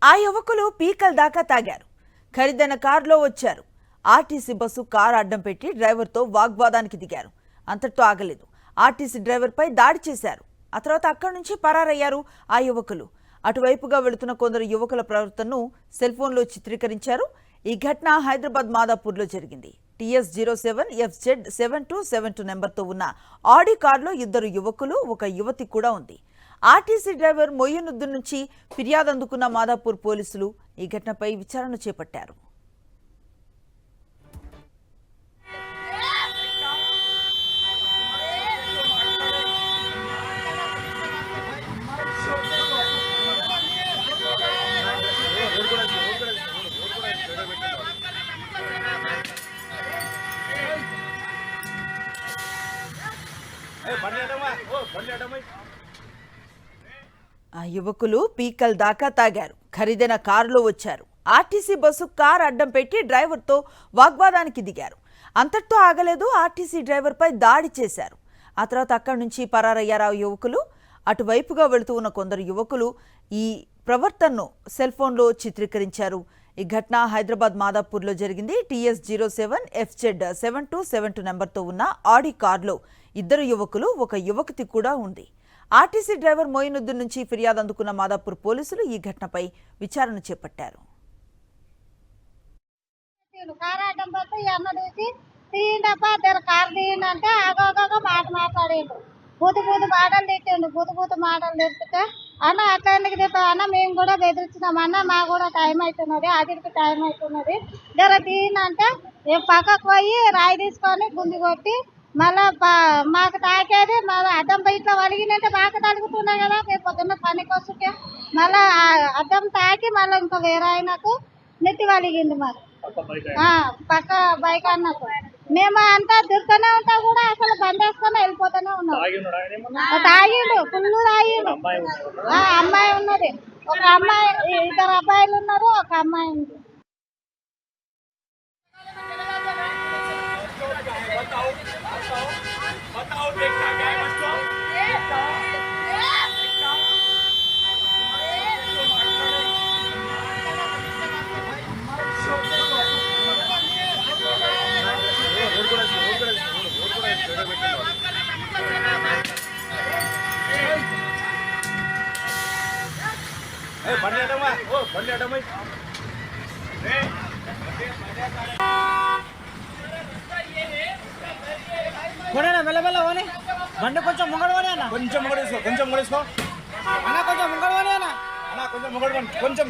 ఆ యువకులు పీకల దాకా తాగారు. ఖరీదైన కారులో వచ్చారు. ఆర్టీసీ బస్సు కారు అడ్డం పెట్టి డ్రైవర్తో వాగ్వాదానికి దిగారు. అంతటితో ఆగలేదు. ఆర్టీసీ డ్రైవర్పై దాడి చేశారు. ఆ తర్వాత అక్కడి నుంచి పరారయ్యారు ఆ యువకులు. అటువైపుగా వెళుతున్న కొందరు యువకుల ప్రవర్తనను సెల్ఫోన్లో చిత్రీకరించారు. ఈ ఘటన హైదరాబాద్ మాదాపూర్లో జరిగింది. TS07 FZ7272 నెంబర్తో ఉన్న ఆడి కారులో ఇద్దరు యువకులు, ఒక యువతి కూడా ఉంది. ఆర్టీసీ డ్రైవర్ మొయ్యనుద్దీన్ నుంచి ఫిర్యాదు అందుకున్న మాదాపూర్ పోలీసులు ఈ ఘటనపై విచారణ చేపట్టారు. ఆ యువకులు పీకల దాకా తాగారు. ఖరీదైన కారులో వచ్చారు. ఆర్టీసీ బస్సు కారు అడ్డం పెట్టి డ్రైవర్తో వాగ్వాదానికి దిగారు. అంతటితో ఆగలేదు. ఆర్టీసీ డ్రైవర్పై దాడి చేశారు. ఆ తర్వాత అక్కడి నుంచి పరారయ్యారు ఆ యువకులు. అటువైపుగా వెళుతూ ఉన్న కొందరు యువకులు ఈ ప్రవర్తనను సెల్ఫోన్లో చిత్రీకరించారు. ఈ ఘటన హైదరాబాద్ మాదాపూర్లో జరిగింది. TS07 FZ7272 నెంబర్తో ఉన్న ఆడి కారులో ఇద్దరు యువకులు, ఒక యువతి కూడా ఉంది. ఆర్టీసీ డ్రైవర్ మొయినుద్దీన్ నుంచి ఫిర్యాదు అందుకున్న మాదాపూర్ పోలీసులు ఈ ఘటనపై విచారణ చేపట్టారు. బూతు మాటలు తిట్టిండు. బూతు మాటలు తిట్టుగా అన్న అట్లా ఎందుకు తిట్టావు అన్న, మేము కూడా బెదిరించినాం అన్న, మాకు కూడా టైం అవుతున్నది, అదికి టైం అవుతున్నది, జర తీనంటే పక్కకు పోయి రాయి తీసుకొని గుండి కొట్టి మళ్ళా మాకు తాకేది మళ్ళీ అద్దం ఇట్లా వలిగినంటే మాకు తలుగుతున్నాయి కదా, మేము పొద్దున్న పనికి వస్తుంటే మళ్ళా అద్దం తాకి మళ్ళీ ఇంకా వేరే ఆయనకు నెత్తి వలిగింది. మరి పక్క బైక్ అన్నకు మేము అంతా తిరుగుతూనే ఉంటా కూడా అసలు బంద్ వేసుకొని వెళ్ళిపోతూనే ఉన్నాం. తాగిండు, ఫుల్ తాగిండు. అమ్మాయి ఉన్నది, ఒక అమ్మాయి, ఇద్దరు అబ్బాయిలు ఉన్నారు, ఒక అమ్మాయి ఉంది. మెల్లమెల్ల పోనీ బండి కొంచెం ముంగడవని అన్న, కొంచెం ముంగడేసుకో అన్న, కొంచెం ముంగడవని అన్న, కొంచెం ముంగడవని కొంచెం